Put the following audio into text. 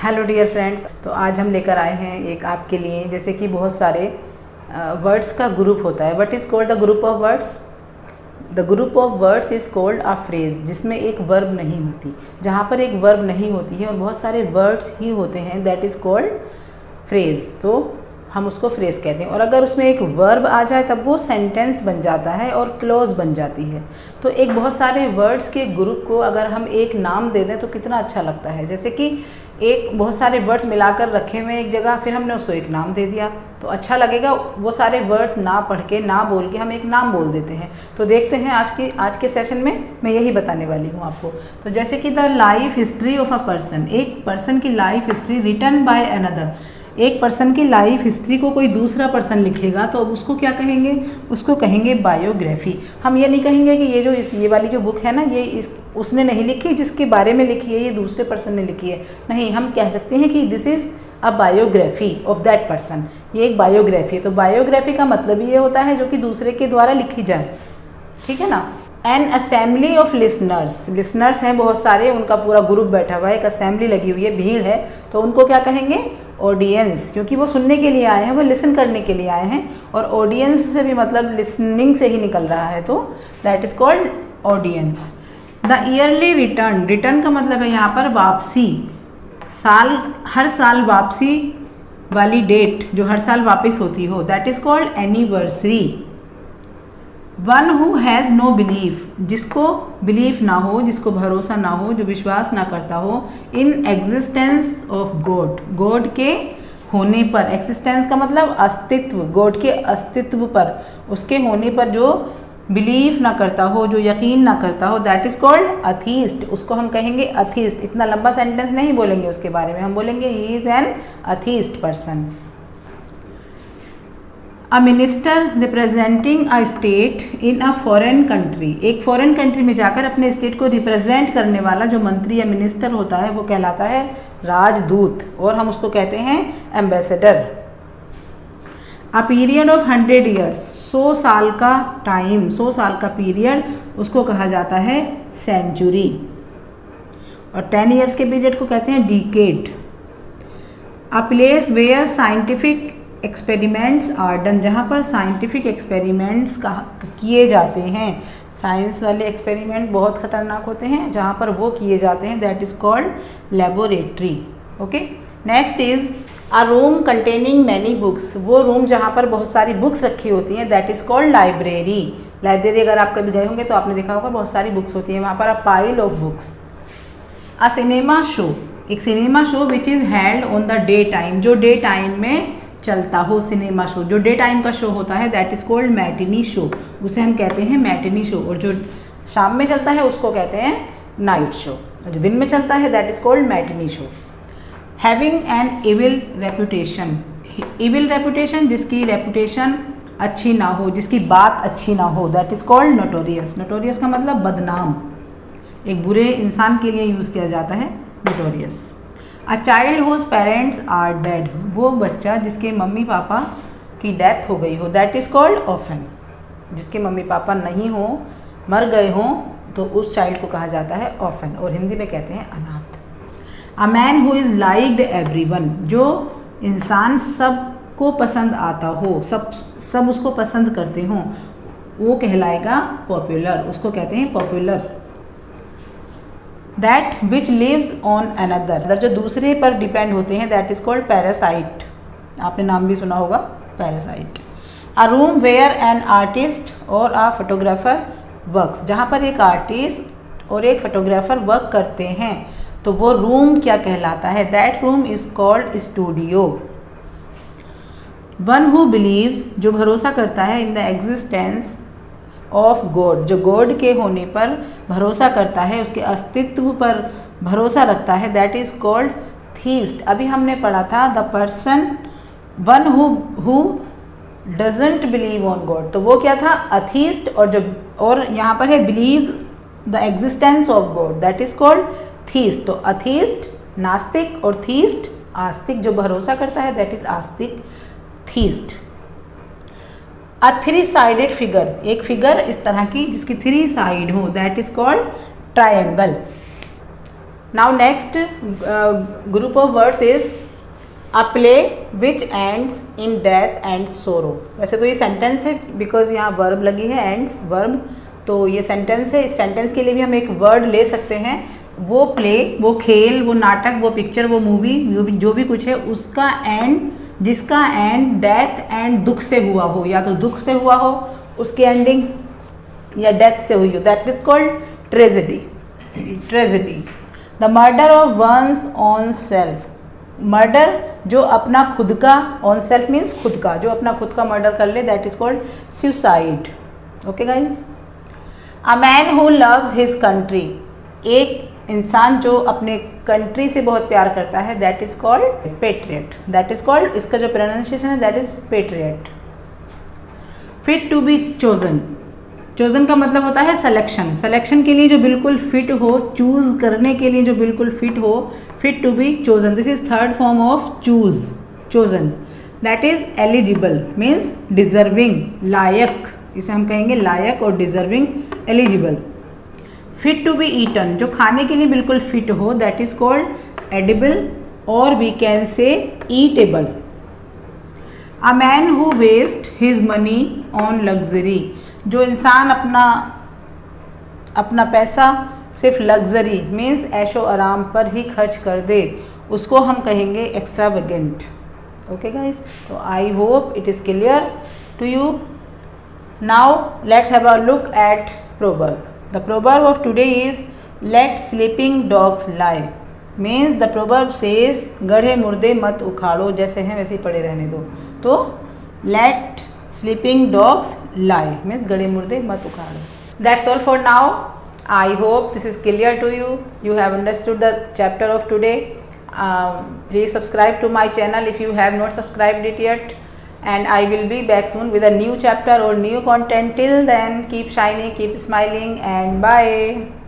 Hello dear friends, तो आज हम लेकर आए हैं एक आपके लिए, जैसे कि बहुत सारे वर्ड्स का ग्रुप होता है। What is called the group of words? The group of words is called a phrase, जिसमें एक वर्ब नहीं होती। जहाँ पर एक वर्ब नहीं होती है और बहुत सारे वर्ड्स ही होते हैं, दैट इज़ कॉल्ड फ्रेज। तो हम उसको फ्रेज कहते हैं। और अगर उसमें एक वर्ब आ जाए तब वो सेंटेंस बन जाता है और क्लोज बन जाती है। तो एक बहुत सारे वर्ड्स के ग्रुप को अगर हम एक नाम दे दें तो कितना अच्छा लगता है। जैसे कि एक बहुत सारे वर्ड्स मिलाकर रखे हुए एक जगह, फिर हमने उसको एक नाम दे दिया तो अच्छा लगेगा। वो सारे वर्ड्स ना पढ़ के, ना बोल के हम एक नाम बोल देते हैं। तो देखते हैं आज के सेशन में मैं यही बताने वाली हूँ आपको। तो जैसे कि the life history of a person, एक पर्सन की life history written by another. एक पर्सन की लाइफ हिस्ट्री को कोई दूसरा पर्सन लिखेगा तो अब उसको क्या कहेंगे? उसको कहेंगे बायोग्राफी। हम ये नहीं कहेंगे कि ये वाली जो बुक है ना, उसने नहीं लिखी, जिसके बारे में लिखी है ये दूसरे पर्सन ने लिखी है। नहीं, हम कह सकते हैं कि this is a biography of that person. ये एक बायोग्राफी है। तो बायोग्राफी का मतलब ये होता है जो कि दूसरे के द्वारा लिखी जाए, ठीक है ना। N assembly of listeners, listeners हैं बहुत सारे, उनका पूरा ग्रुप बैठा हुआ है, एक असेंबली लगी हुई है, भीड़ है, तो उनको क्या कहेंगे? ऑडियंस, क्योंकि वो सुनने के लिए आए हैं, वो लिसन करने के लिए आए हैं। और ऑडियंस से भी मतलब लिसनिंग से ही निकल रहा है, तो that is called audience. The yearly return, return का मतलब है यहाँ पर वापसी। हर साल वापसी वाली डेट जो हर साल वापस होती हो, that is called anniversary. One who has no belief, जिसको बिलीफ ना हो, जिसको भरोसा ना हो, जो विश्वास ना करता हो in existence of God, God के होने पर। एग्जिस्टेंस का मतलब अस्तित्व, गॉड के अस्तित्व पर, उसके होने पर जो बिलीफ ना करता हो, जो यकीन ना करता हो, दैट इज़ कॉल्ड अथीस्ट। उसको हम कहेंगे अथीस्ट। इतना लंबा सेंटेंस नहीं बोलेंगे उसके बारे में, हम बोलेंगे he is an atheist person. A minister representing a state in a foreign country, एक फॉरेन कंट्री में जाकर अपने स्टेट को रिप्रेजेंट करने वाला जो मंत्री या मिनिस्टर होता है वो कहलाता है राजदूत, और हम उसको कहते हैं ambassador. A period of 100 years, 100 साल का टाइम, 100 साल का पीरियड, उसको कहा जाता है सेंचुरी। और 10 ईयर्स के पीरियड को कहते हैं decade. A place where scientific experiments are done, जहाँ पर साइंटिफिक एक्सपेरिमेंट्स किए जाते हैं। साइंस वाले एक्सपेरिमेंट बहुत खतरनाक होते हैं, जहाँ पर वो किए जाते हैं, that is called laboratory. Okay, next is a room containing many books, वो रूम जहाँ पर बहुत सारी बुक्स रखी होती हैं, that is called library. Library अगर आप कभी गए होंगे तो आपने देखा होगा बहुत सारी बुक्स होती हैं वहाँ पर, a pile of books. A cinema show, एक cinema show which is held on the day time, जो डे टाइम में चलता हो। सिनेमा शो जो डे टाइम का शो होता है that is called matinee show, उसे हम कहते हैं मैटिनी शो। और जो शाम में चलता है उसको कहते हैं नाइट शो, और जो दिन में चलता है that is called matinee show. Having an evil reputation, evil reputation, जिसकी रेपुटेशन अच्छी ना हो, जिसकी बात अच्छी ना हो, that is called notorious. Notorious का मतलब बदनाम, एक बुरे इंसान के लिए यूज़ किया जाता है notorious. A child whose parents are dead, वो बच्चा जिसके मम्मी पापा की डेथ हो गई हो, दैट इज़ कॉल्ड ऑर्फन। जिसके मम्मी पापा नहीं हो, मर गए हों, तो उस चाइल्ड को कहा जाता है ऑर्फन, और हिंदी में कहते हैं अनाथ। अ man who is liked everyone, जो इंसान सबको पसंद आता हो, सब उसको पसंद करते हों, वो कहलाएगा पॉपुलर, उसको कहते हैं popular. That which lives on another, जो दूसरे पर डिपेंड होते हैं, दैट इज़ कॉल्ड पैरासाइट। आपने नाम भी सुना होगा, parasite. A room where an artist और अ फोटोग्राफर वर्क्स, जहाँ पर एक आर्टिस्ट और एक फोटोग्राफर वर्क करते हैं तो वो रूम क्या कहलाता है? That room is called studio. One who believes, जो भरोसा करता है, in the existence of God, जो गॉड के होने पर भरोसा करता है, उसके अस्तित्व पर भरोसा रखता है, दैट इज़ कॉल्ड थीस्ट। अभी हमने पढ़ा था the person one who doesn't believe on God, तो वो क्या था? अथीस्ट। और यहाँ पर है believes the existence of God, that is called theist. तो अथीस्ट नास्तिक और थीस्ट आस्तिक, जो भरोसा करता है दैट इज़ आस्तिक, थीस्ट। अ 3-साइडेड फिगर, एक फिगर इस तरह की जिसकी 3 साइड हो, that is called triangle. Now next group of words is a play which ends in death and सोरो। वैसे तो ये सेंटेंस है बिकॉज यहाँ वर्ब लगी है, एंड्स वर्ब, तो ये सेंटेंस है। इस सेंटेंस के लिए भी हम एक वर्ड ले सकते हैं। वो प्ले, वो खेल, वो नाटक, वो पिक्चर, वो मूवी, जो भी कुछ है उसका एंड, जिसका एंड डेथ एंड दुख से हुआ हो, या तो दुख से हुआ हो उसकी एंडिंग या डेथ से हुई हो, that is called tragedy. Tragedy, the murder of one's own self. Murder जो अपना खुद का, ऑन सेल्फ मीन्स खुद का, जो अपना खुद का मर्डर कर ले, that is called suicide. Okay guys. A man who loves his country, एक इंसान जो अपने कंट्री से बहुत प्यार करता है, that is called patriot. That is called, इसका जो प्रोनाउंसिएशन है that is patriot. Fit to be chosen, chosen का मतलब होता है सिलेक्शन, सिलेक्शन के लिए जो बिल्कुल फिट हो, चूज करने के लिए जो बिल्कुल फिट हो, fit to be chosen. This is third form of choose, chosen. That is eligible means deserving, लायक, इसे हम कहेंगे लायक और deserving, eligible. Fit to be eaten, जो खाने के लिए बिल्कुल फिट हो, दैट इज कॉल्ड एडिबल और we can say eatable. A man who waste his money on luxury, जो इंसान अपना पैसा सिर्फ लग्जरी मीन्स ऐशो आराम पर ही खर्च कर दे, उसको हम कहेंगे एक्स्ट्रावेगेंट। ओके गाइस, तो I hope it is clear to you. Now let's have a look at proverb. The proverb of today is let sleeping dogs lie. Means the proverb says गढ़े मुर्दे मत उखाड़ो, जैसे हैं वैसे ही पड़े रहने दो। तो let sleeping dogs lie means गड़े मुर्दे मत उखाड़ो। That's all for now. I hope this is clear to you, you have understood the chapter of today. Please subscribe to my channel if you have not subscribed it yet, and I will be back soon with a new chapter or new content. Till then, keep shining, keep smiling, and bye.